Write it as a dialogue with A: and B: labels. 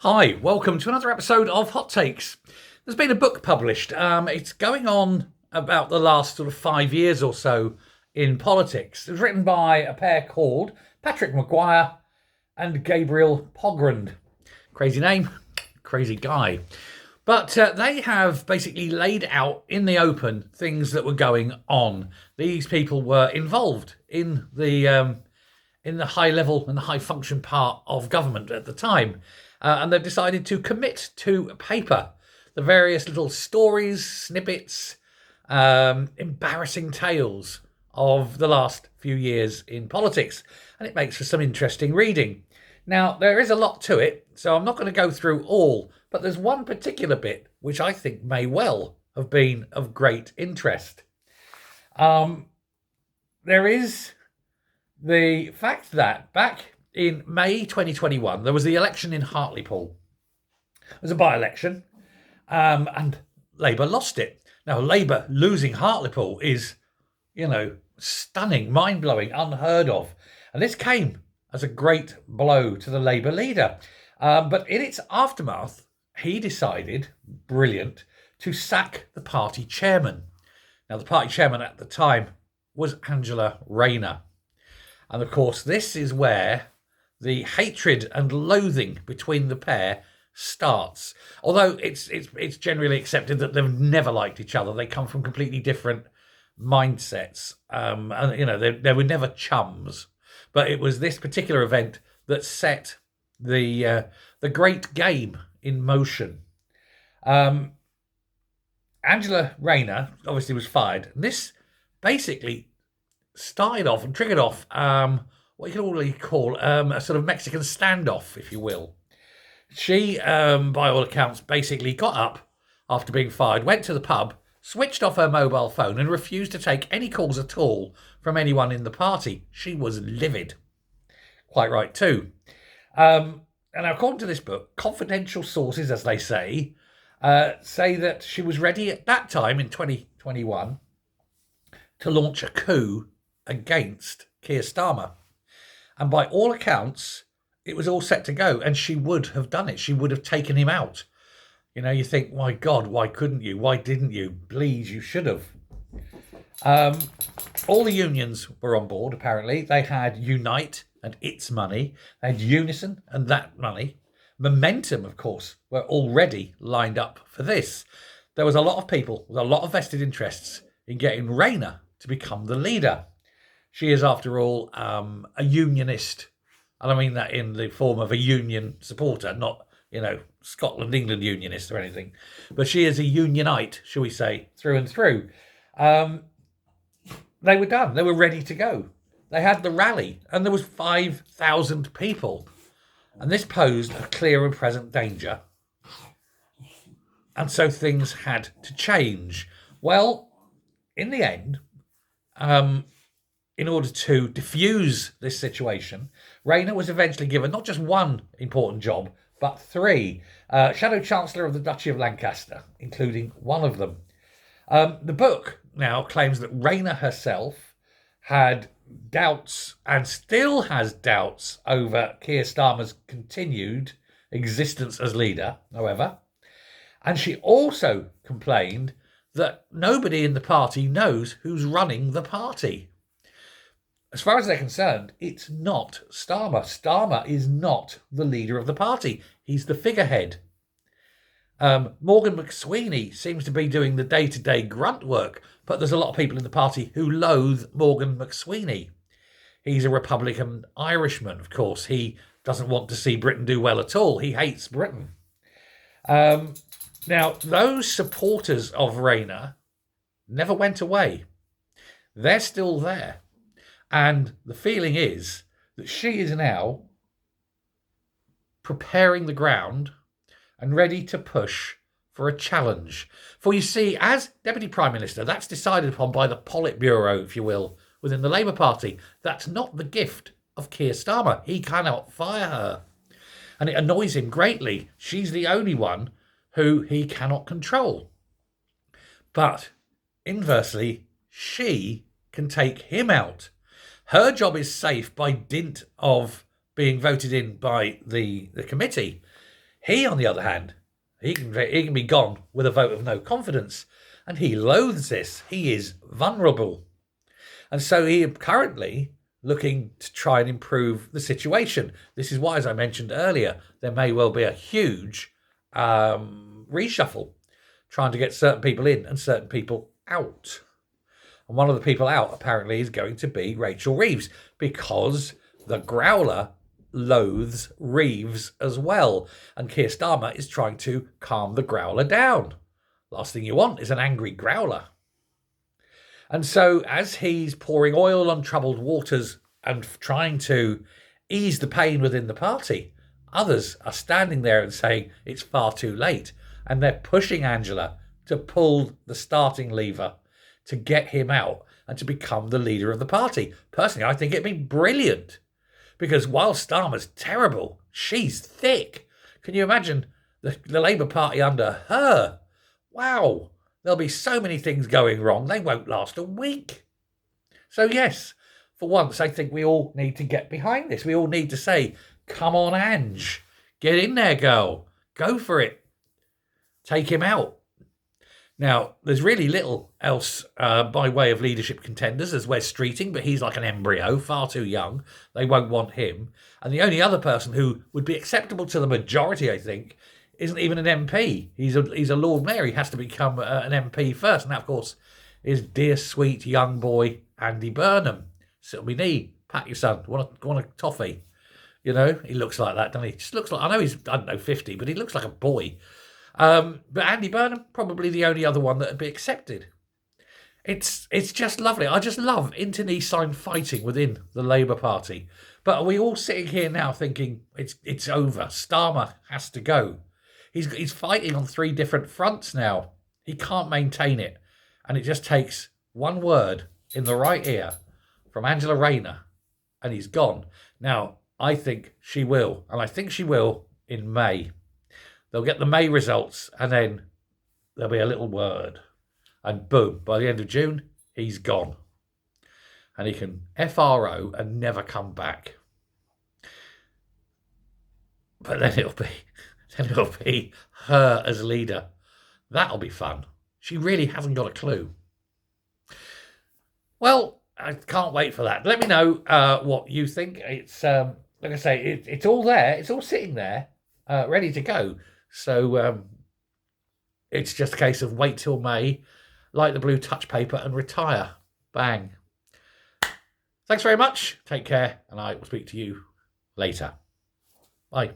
A: Hi, welcome to another episode of Hot Takes. There's been a book published. It's going on about the last sort of 5 years or so in politics. It was written by a pair called Patrick Maguire and Gabriel Pogrund. Crazy name, crazy guy. But they have basically laid out in the open things that were going on. These people were involved in the high level and the high function part of government at the time. And they've decided to commit to paper the various little stories, snippets, embarrassing tales of the last few years in politics. And it makes for some interesting reading. Now, there is a lot to it, so I'm not going to go through all, but there's one particular bit which I think may well have been of great interest. There is the fact that back in May 2021, there was the election in Hartlepool. It was a by-election, and Labour lost it. Now, Labour losing Hartlepool is, stunning, mind-blowing, unheard of. And this came as a great blow to the Labour leader. But in its aftermath, he decided, brilliant, to sack the party chairman. Now, the party chairman at the time was Angela Rayner. And of course, this is where the hatred and loathing between the pair starts. Although it's generally accepted that they've never liked each other. They come from completely different mindsets. And they were never chums. But it was this particular event that set the great game in motion. Angela Rayner obviously was fired. And this basically started off and triggered off what you could already call a sort of Mexican standoff, if you will. She, by all accounts, basically got up after being fired, went to the pub, switched off her mobile phone and refused to take any calls at all from anyone in the party. She was livid. Quite right, too. And according to this book, confidential sources, as they say that she was ready at that time in 2021 to launch a coup against Keir Starmer. And by all accounts, it was all set to go, and she would have done it. She would have taken him out. You think, my God, why couldn't you? Why didn't you? Please, you should have. All the unions were on board, apparently. They had Unite and its money. They had Unison and that money. Momentum, of course, were already lined up for this. There was a lot of people with a lot of vested interests in getting Rayner to become the leader. She is, after all, a unionist. And I mean that in the form of a union supporter, not, Scotland, England unionist or anything. But she is a unionite, shall we say, through and through. They were done. They were ready to go. They had the rally, and there was 5,000 people. And this posed a clear and present danger. And so things had to change. Well, in the end, in order to diffuse this situation, Rayner was eventually given not just one important job, but three. Shadow Chancellor of the Duchy of Lancaster, including one of them. The book now claims that Rayner herself had doubts and still has doubts over Keir Starmer's continued existence as leader, however. And she also complained that nobody in the party knows who's running the party. As far as they're concerned, it's not Starmer. Starmer is not the leader of the party. He's the figurehead. Morgan McSweeney seems to be doing the day-to-day grunt work, but there's a lot of people in the party who loathe Morgan McSweeney. He's a Republican Irishman, of course. He doesn't want to see Britain do well at all. He hates Britain. Now, those supporters of Rayner never went away. They're still there. And the feeling is that she is now preparing the ground and ready to push for a challenge. For you see, as Deputy Prime Minister, that's decided upon by the Politburo, if you will, within the Labour Party. That's not the gift of Keir Starmer. He cannot fire her. And it annoys him greatly. She's the only one who he cannot control. But inversely, she can take him out. Her job is safe by dint of being voted in by the committee. He, on the other hand, he can be gone with a vote of no confidence. And he loathes this. He is vulnerable. And so he is currently looking to try and improve the situation. This is why, as I mentioned earlier, there may well be a huge reshuffle, trying to get certain people in and certain people out. And one of the people out, apparently, is going to be Rachel Reeves, because the Growler loathes Reeves as well. And Keir Starmer is trying to calm the Growler down. Last thing you want is an angry Growler. And so as he's pouring oil on troubled waters and trying to ease the pain within the party, others are standing there and saying it's far too late. And they're pushing Angela to pull the starting lever to get him out and to become the leader of the party. Personally, I think it'd be brilliant, because while Starmer's terrible, she's thick. Can you imagine the Labour Party under her? Wow, there'll be so many things going wrong, they won't last a week. So yes, for once, I think we all need to get behind this. We all need to say, come on, Ange, get in there, girl, go for it. Take him out. Now, there's really little else by way of leadership contenders. There's Wes Streeting, but he's like an embryo, far too young. They won't want him. And the only other person who would be acceptable to the majority, I think, isn't even an MP. He's a Lord Mayor. He has to become an MP first. And that, of course, is dear, sweet young boy Andy Burnham. Sit on my knee, pat your son. Want a toffee? You know, he looks like that, doesn't he? Just looks like, I know he's, 50, but he looks like a boy. But Andy Burnham, probably the only other one that would be accepted. It's just lovely. I just love internecine fighting within the Labour Party. But are we all sitting here now thinking it's over? Starmer has to go. He's fighting on 3 different fronts now. He can't maintain it. And it just takes one word in the right ear from Angela Rayner, and he's gone. Now, I think she will. And I think she will in May. They'll get the May results, and then there'll be a little word. And boom, by the end of June, he's gone. And he can FRO and never come back. But then it'll be her as leader. That'll be fun. She really hasn't got a clue. Well, I can't wait for that. Let me know what you think. It's like I say, it's all there. It's all sitting there, ready to go. So it's just a case of wait till May, light the blue touch paper and retire. Bang. Thanks very much. Take care, and I will speak to you later. Bye.